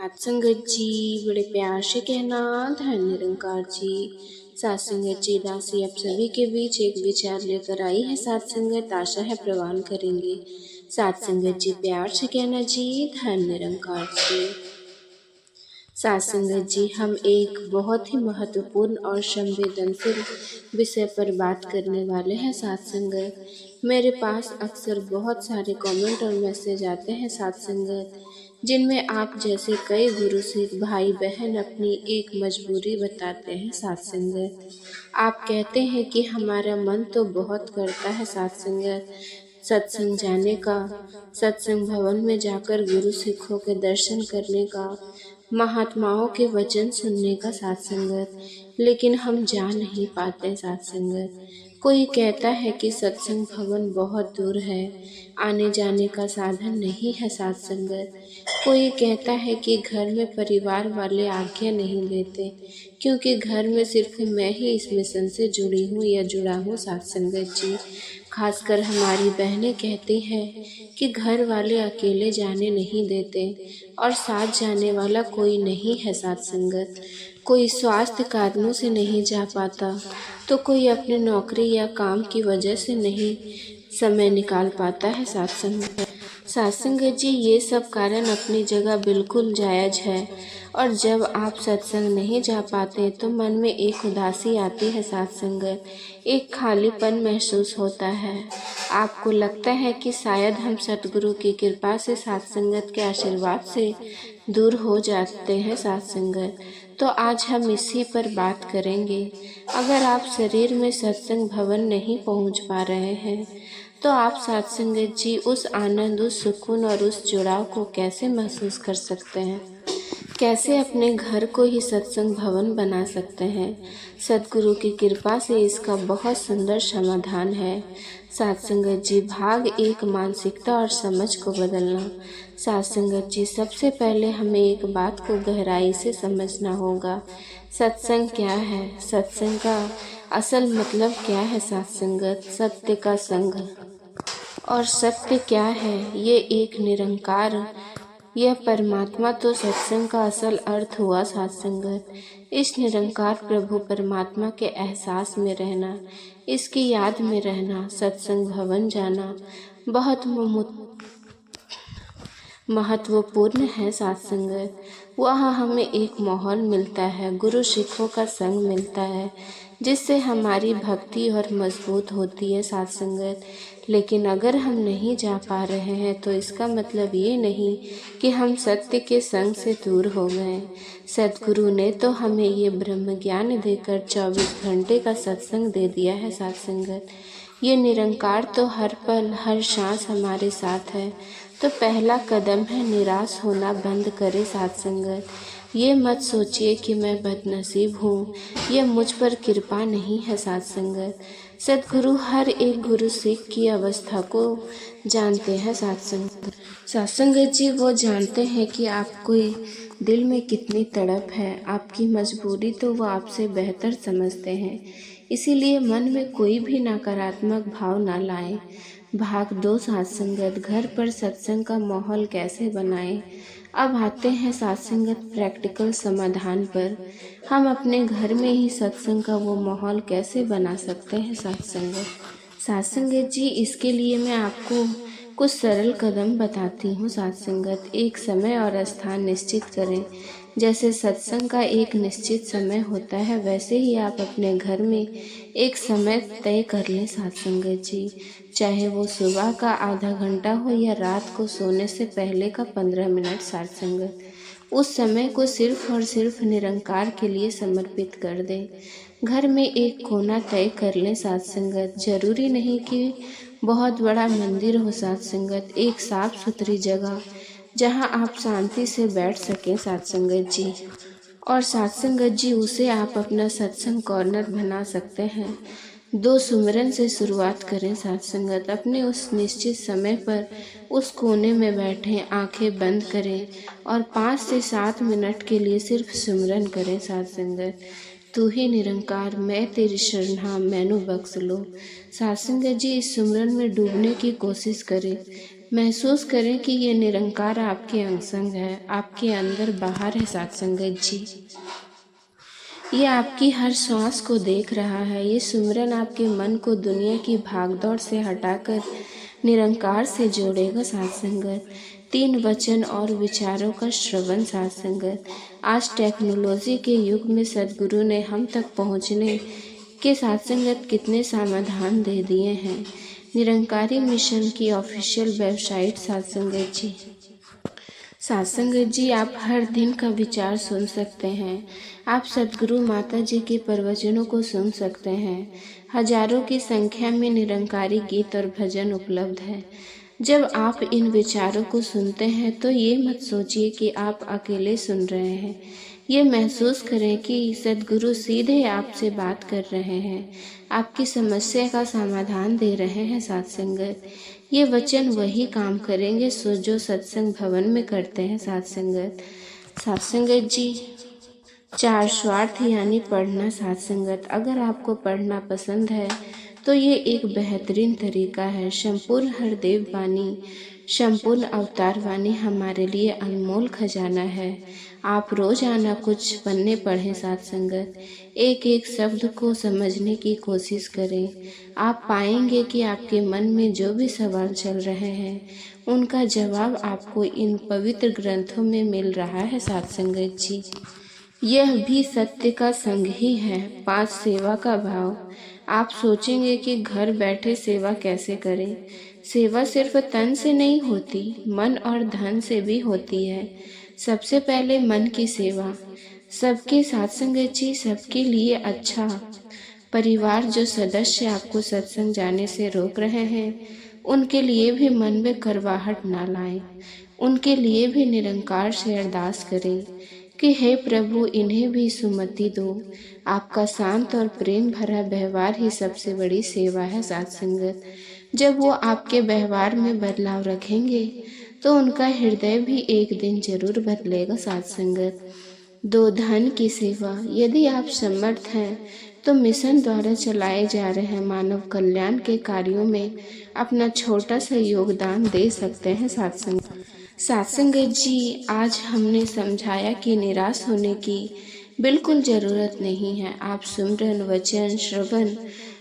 सात संगत जी बड़े प्यार से कहना, धन निरंकार जी। सात संगत जी दासी आप सभी के बीच एक विचार लेकर आई है। सात संगत आशा है प्रवान करेंगे। सात संगत जी प्यार से कहना जी, धन निरंकार जी। सात संगत जी, हम एक बहुत ही महत्वपूर्ण और संवेदनशील विषय पर बात करने वाले हैं। सात संगत, मेरे पास अक्सर बहुत सारे कमेंट और मैसेज आते हैं सात संगत, जिनमें आप जैसे कई गुरु सिख भाई बहन अपनी एक मजबूरी बताते हैं सात संगत। आप कहते हैं कि हमारा मन तो बहुत करता है सात संगत सत्संग जाने का, सत्संग भवन में जाकर गुरु सिखों के दर्शन करने का, महात्माओं के वचन सुनने का सात संगत, लेकिन हम जा नहीं पाते सात संगत। कोई कहता है कि सत्संग भवन बहुत दूर है, आने जाने का साधन नहीं है सात संगत। कोई कहता है कि घर में परिवार वाले आज्ञा नहीं देते, क्योंकि घर में सिर्फ मैं ही इस मिशन से जुड़ी हूँ या जुड़ा हूँ सात संगत जी। खासकर हमारी बहनें कहती हैं कि घर वाले अकेले जाने नहीं देते और साथ जाने वाला कोई नहीं है सात संगत। कोई स्वास्थ्य कारणों से नहीं जा पाता, तो कोई अपनी नौकरी या काम की वजह से नहीं समय निकाल पाता है सात संगत। सात संगत जी, ये सब कारण अपनी जगह बिल्कुल जायज है, और जब आप सत्संग नहीं जा पाते तो मन में एक उदासी आती है सात संगत, एक खालीपन महसूस होता है। आपको लगता है कि शायद हम सतगुरु की कृपा से सात संगत के आशीर्वाद से दूर हो जाते हैं सात संगत। तो आज हम इसी पर बात करेंगे। अगर आप शरीर में सत्संग भवन नहीं पहुंच पा रहे हैं, तो आप सात संगत जी उस आनंद, उस सुकून और उस जुड़ाव को कैसे महसूस कर सकते हैं? कैसे अपने घर को ही सत्संग भवन बना सकते हैं? सतगुरु की कृपा से इसका बहुत सुंदर समाधान है सात संगत जी। भाग एक, मानसिकता और समझ को बदलना। सात संगत जी, सबसे पहले हमें एक बात को गहराई से समझना होगा। सत्संग क्या है? सत्संग का असल मतलब क्या है सात संगत? सत्य का संग। और सत्य क्या है? ये एक निरंकार, यह परमात्मा तो सत्संग का असल अर्थ हुआ सात संगत। इस निरंकार प्रभु परमात्मा के एहसास में रहना, इसकी याद में रहना, सत्संग भवन जाना बहुत महत्वपूर्ण है सात संगत। वहाँ हमें एक माहौल मिलता है, गुरु सिखों का संग मिलता है, जिससे हमारी भक्ति और मजबूत होती है सात संगत। लेकिन अगर हम नहीं जा पा रहे हैं तो इसका मतलब ये नहीं कि हम सत्य के संग से दूर हो गए। सतगुरु ने तो हमें ये ब्रह्म ज्ञान देकर 24 घंटे का सत्संग दे दिया है सात संगत। ये निरंकार तो हर पल हर सांस हमारे साथ है। तो पहला कदम है निराश होना बंद करे सात संगत। ये मत सोचिए कि मैं बदनसीब हूँ, यह मुझ पर कृपा नहीं है सात संगत। सतगुरु हर एक गुरु सिख की अवस्था को जानते हैं सात संगत। सात संगत जी, वो जानते हैं कि आपको दिल में कितनी तड़प है, आपकी मजबूरी तो वो आपसे बेहतर समझते हैं। इसीलिए मन में कोई भी नकारात्मक भाव ना लाएं। भाग 2, सात संगत, घर पर सत्संग का माहौल कैसे बनाएं? अब आते हैं सात संगत प्रैक्टिकल समाधान पर। हम अपने घर में ही सत्संग का वो माहौल कैसे बना सकते हैं सात संगत? सात संगत जी, इसके लिए मैं आपको कुछ सरल कदम बताती हूँ सात संगत। एक समय और स्थान निश्चित करें। जैसे सत्संग का एक निश्चित समय होता है, वैसे ही आप अपने घर में एक समय तय कर लें सात संगत जी। चाहे वो सुबह का आधा घंटा हो या रात को सोने से पहले का 15 मिनट सात संगत। उस समय को सिर्फ और सिर्फ निरंकार के लिए समर्पित कर दें। घर में एक कोना तय कर लें सात संगत। जरूरी नहीं कि बहुत बड़ा मंदिर हो सात संगत। एक साफ सुथरी जगह जहां आप शांति से बैठ सकें सात संगत जी। और सात संगत जी, उसे आप अपना सत्संग कॉर्नर बना सकते हैं। 2 सुमिरन से शुरुआत करें सात संगत। अपने उस निश्चित समय पर उस कोने में बैठें, आंखें बंद करें और 5 से 7 मिनट के लिए सिर्फ सुमिरन करें सात संगत। तू ही निरंकार, मैं तेरी शरण, मैनू बख्श लो। सात संगत जी, इस सुमिरन में डूबने की कोशिश करें। महसूस करें कि ये निरंकार आपके अंग संग है, आपके अंदर बाहर है साथ संगत जी। ये आपकी हर श्वास को देख रहा है। ये सुमिरन आपके मन को दुनिया की भागदौड़ से हटाकर निरंकार से जोड़ेगा साथ संगत। 3 वचन और विचारों का श्रवण साथ संगत। आज टेक्नोलॉजी के युग में सद्गुरु ने हम तक पहुंचने के साथ संगत कितने समाधान दे दिए हैं। निरंकारी मिशन की ऑफिशियल वेबसाइट साथ संगत जी। साथ संगत जी, आप हर दिन का विचार सुन सकते हैं। आप सद्गुरु माता जी के प्रवचनों को सुन सकते हैं। हजारों की संख्या में निरंकारी गीत और भजन उपलब्ध है। जब आप इन विचारों को सुनते हैं तो ये मत सोचिए कि आप अकेले सुन रहे हैं। ये महसूस करें कि सद्गुरु सीधे आपसे बात कर रहे हैं, आपकी समस्या का समाधान दे रहे हैं साथ संगत। ये वचन वही काम करेंगे जो सत्संग भवन में करते हैं साथ संगत। साथ संगत जी, 4 स्वार्थ यानी पढ़ना साथ संगत। अगर आपको पढ़ना पसंद है तो ये एक बेहतरीन तरीका है। संपूर्ण हरदेव वाणी, संपूर्ण अवतार वाणी हमारे लिए अनमोल खजाना है। आप रोजाना कुछ पन्ने पढ़ें साथ संगत। एक एक शब्द को समझने की कोशिश करें। आप पाएंगे कि आपके मन में जो भी सवाल चल रहे हैं उनका जवाब आपको इन पवित्र ग्रंथों में मिल रहा है साथ संगत जी। यह भी सत्य का संग ही है। 5 सेवा का भाव। आप सोचेंगे कि घर बैठे सेवा कैसे करें। सेवा सिर्फ तन से नहीं होती, मन और धन से भी होती है। सबसे पहले मन की सेवा। सबके साथ संगत जी, सबके लिए अच्छा। परिवार जो सदस्य आपको सत्संग जाने से रोक रहे हैं उनके लिए भी मन में करवाहट ना लाएं। उनके लिए भी निरंकार से अरदास करें कि हे प्रभु, इन्हें भी सुमति दो। आपका शांत और प्रेम भरा व्यवहार ही सबसे बड़ी सेवा है साथ संगत। जब वो आपके व्यवहार में बदलाव रखेंगे तो उनका हृदय भी एक दिन जरूर बदलेगा साथ संगत। 2 धन की सेवा। यदि आप समर्थ हैं तो मिशन द्वारा चलाए जा रहे मानव कल्याण के कार्यों में अपना छोटा सा योगदान दे सकते हैं साथ संगत। साथ संगत जी, आज हमने समझाया कि निराश होने की बिल्कुल ज़रूरत नहीं है। आप सुमिरन, वचन, श्रवण,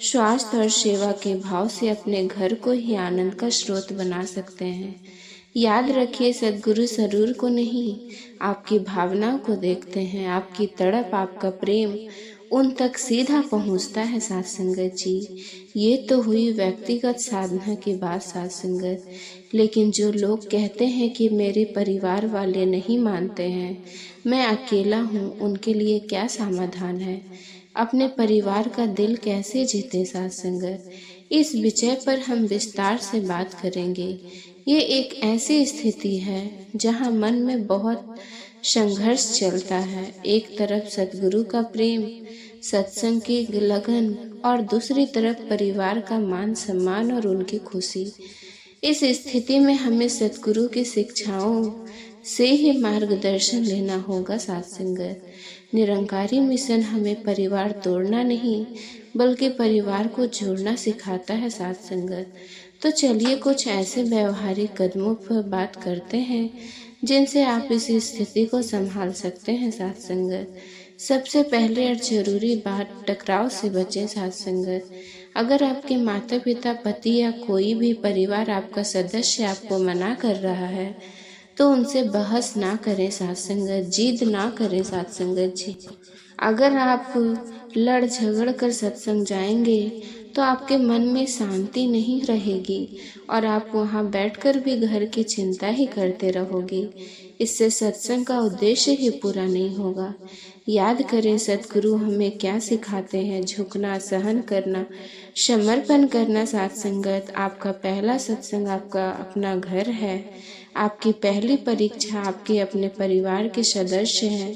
स्वास्थ्य और सेवा के भाव से अपने घर को ही आनंद का स्रोत बना सकते हैं। याद रखिए, सद्गुरु शरीर को नहीं, आपकी भावनाओं को देखते हैं। आपकी तड़प, आपका प्रेम उन तक सीधा पहुंचता है साथ संगत जी। ये तो हुई व्यक्तिगत साधना की बात साथ संगत। लेकिन जो लोग कहते हैं कि मेरे परिवार वाले नहीं मानते हैं, मैं अकेला हूँ, उनके लिए क्या समाधान है? अपने परिवार का दिल कैसे जीते साथ संगत? इस विषय पर हम विस्तार से बात करेंगे। ये एक ऐसी स्थिति है जहाँ मन में बहुत संघर्ष चलता है। एक तरफ सद्गुरु का प्रेम, सत्संग की लगन और दूसरी तरफ परिवार का मान सम्मान और उनकी खुशी। इस स्थिति में हमें सद्गुरु की शिक्षाओं से ही मार्गदर्शन लेना होगा साथ संगत। निरंकारी मिशन हमें परिवार तोड़ना नहीं बल्कि परिवार को जोड़ना सिखाता है साथ संगत। तो चलिए कुछ ऐसे व्यवहारिक कदमों पर बात करते हैं जिनसे आप इस स्थिति को संभाल सकते हैं साथ संगत। सबसे पहले और जरूरी बात, टकराव से बचें साथ संगत। अगर आपके माता पिता, पति या कोई भी परिवार आपका सदस्य आपको मना कर रहा है तो उनसे बहस ना करें साथ संगत, जिद ना करें साथ संगत जी। अगर आप लड़ झगड़ कर सत्संग जाएंगे तो आपके मन में शांति नहीं रहेगी और आप वहाँ बैठकर भी घर की चिंता ही करते रहोगे। इससे सत्संग का उद्देश्य ही पूरा नहीं होगा। याद करें सद्गुरु हमें क्या सिखाते हैं। झुकना, सहन करना, समर्पण करना साथ संगत। आपका पहला सत्संग आपका अपना घर है। आपकी पहली परीक्षा आपके अपने परिवार के सदस्य हैं।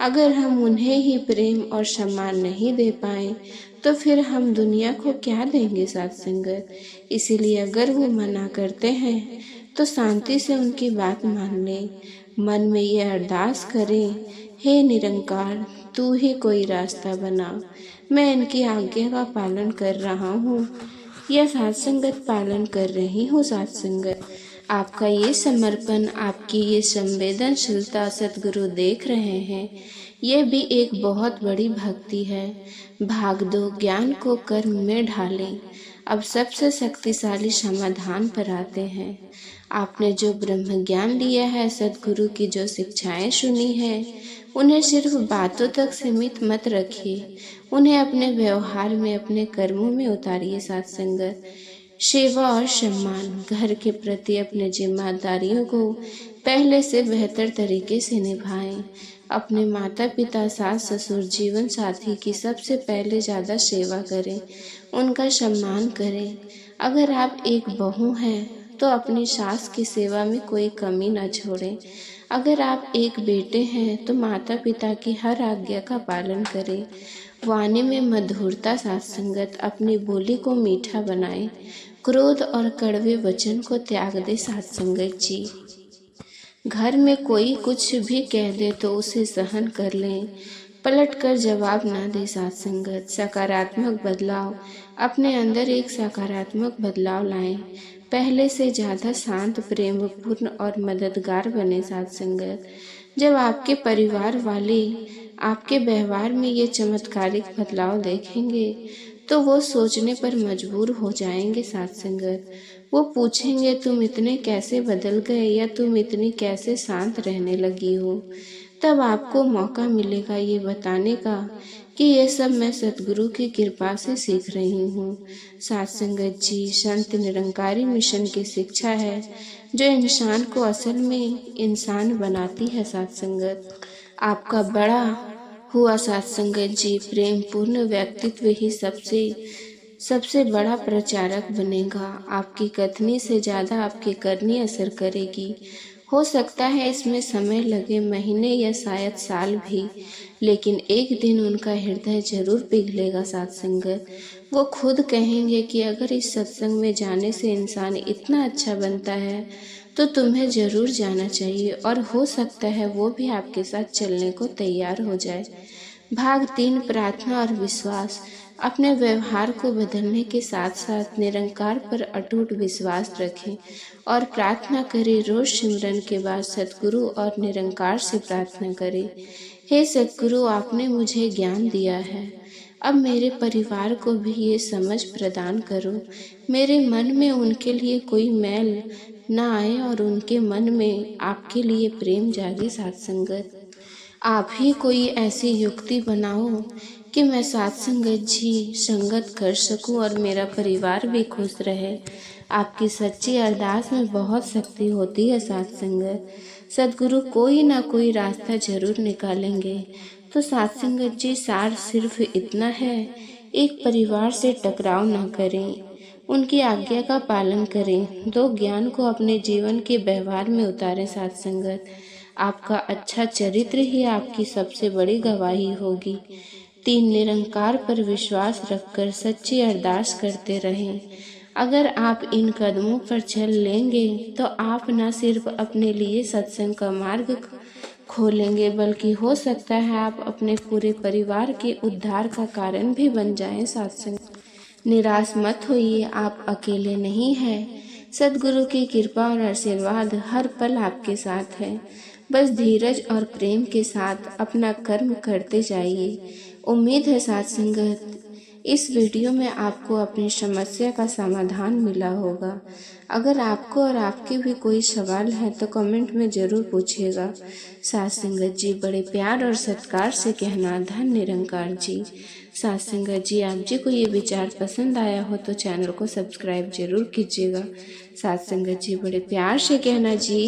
अगर हम उन्हें ही प्रेम और सम्मान नहीं दे पाए तो फिर हम दुनिया को क्या देंगे साथ संगत। इसीलिए अगर वो मना करते हैं तो शांति से उनकी बात मान लें। मन में ये अरदास करें, हे निरंकार, तू ही कोई रास्ता बना। मैं इनकी आज्ञा का पालन कर रहा हूँ या साथ संगत पालन कर रही हूँ साथ संगत। आपका ये समर्पण, आपकी ये संवेदनशीलता सद्गुरु देख रहे हैं। यह भी एक बहुत बड़ी भक्ति है। भाग दो, ज्ञान को कर्म में ढालें। अब सबसे शक्तिशाली समाधान पर आते हैं। आपने जो ब्रह्म ज्ञान लिया है, सद्गुरु की जो शिक्षाएं सुनी है, उन्हें सिर्फ बातों तक सीमित मत रखिए। उन्हें अपने व्यवहार में, अपने कर्मों में उतारिए। साथ संगत, सेवा और सम्मान, घर के प्रति अपने जिम्मेदारियों को पहले से बेहतर तरीके से निभाएं। अपने माता पिता, सास ससुर, जीवन साथी की सबसे पहले ज़्यादा सेवा करें, उनका सम्मान करें। अगर आप एक बहू हैं तो अपनी सास की सेवा में कोई कमी न छोड़ें। अगर आप एक बेटे हैं तो माता पिता की हर आज्ञा का पालन करें। वाणी में मधुरता, साथ संगत, अपनी बोली को मीठा बनाएं। क्रोध और कड़वे वचन को त्याग दे। साथ संगत जी, घर में कोई कुछ भी कह दे तो उसे सहन कर लें, पलट कर जवाब ना दे। साथ संगत, सकारात्मक बदलाव, अपने अंदर एक सकारात्मक बदलाव लाएं। पहले से ज़्यादा शांत, प्रेमपूर्ण और मददगार बने। साथ संगत, जब आपके परिवार वाले आपके व्यवहार में ये चमत्कारिक बदलाव देखेंगे तो वो सोचने पर मजबूर हो जाएंगे। साथ संगत, वो पूछेंगे, तुम इतने कैसे बदल गए, या तुम इतनी कैसे शांत रहने लगी हो। तब आपको मौका मिलेगा ये बताने का कि ये सब मैं सद्गुरु की कृपा से सीख रही हूँ। साथ संगत जी, संत निरंकारी मिशन की शिक्षा है जो इंसान को असल में इंसान बनाती है। साथ संगत, आपका बड़ा हुआ साथ संगत जी प्रेम पूर्ण व्यक्तित्व ही सबसे बड़ा प्रचारक बनेगा। आपकी कथनी से ज़्यादा आपकी करनी असर करेगी। हो सकता है इसमें समय लगे, महीने या शायद साल भी, लेकिन एक दिन उनका हृदय जरूर पिघलेगा। साथ संगत, वो खुद कहेंगे कि अगर इस सत्संग में जाने से इंसान इतना अच्छा बनता है तो तुम्हें जरूर जाना चाहिए, और हो सकता है वो भी आपके साथ चलने को तैयार हो जाए। भाग 3, प्रार्थना और विश्वास। अपने व्यवहार को बदलने के साथ साथ निरंकार पर अटूट विश्वास रखें और प्रार्थना करें। रोज सिमरन के बाद सद्गुरु और निरंकार से प्रार्थना करें, हे सद्गुरु, आपने मुझे ज्ञान दिया है, अब मेरे परिवार को भी ये समझ प्रदान करो। मेरे मन में उनके लिए कोई मैल ना आए और उनके मन में आपके लिए प्रेम जागे। साथ संगत, आप ही कोई ऐसी युक्ति बनाओ कि मैं साथ संगत जी संगत कर सकूं और मेरा परिवार भी खुश रहे। आपकी सच्ची अरदास में बहुत शक्ति होती है। साथ संगत, सद्गुरु कोई ना कोई रास्ता जरूर निकालेंगे। तो साथ संगत जी, सार सिर्फ इतना है, एक परिवार से टकराव ना करें, उनकी आज्ञा का पालन करें, दो ज्ञान को अपने जीवन के व्यवहार में उतारें। साथ संगत, आपका अच्छा चरित्र ही आपकी सबसे बड़ी गवाही होगी। 3, निरंकार पर विश्वास रखकर सच्ची अरदास करते रहें। अगर आप इन कदमों पर चल लेंगे तो आप न सिर्फ अपने लिए सत्संग का मार्ग खोलेंगे, बल्कि हो सकता है आप अपने पूरे परिवार के उद्धार का कारण भी बन जाएं। सत्संग, निराश मत होइए, आप अकेले नहीं हैं। सद्गुरु की कृपा और आशीर्वाद हर पल आपके साथ है। बस धीरज और प्रेम के साथ अपना कर्म करते जाइए। उम्मीद है साथ संगत इस वीडियो में आपको अपनी समस्या का समाधान मिला होगा। अगर आपको और आपके भी कोई सवाल है तो कमेंट में ज़रूर पूछिएगा। साथ संगत जी, बड़े प्यार और सत्कार से कहना, धन निरंकार जी। साथ संगत जी, आप जी को ये विचार पसंद आया हो तो चैनल को सब्सक्राइब जरूर कीजिएगा। साथ संगत जी, बड़े प्यार से कहना जी।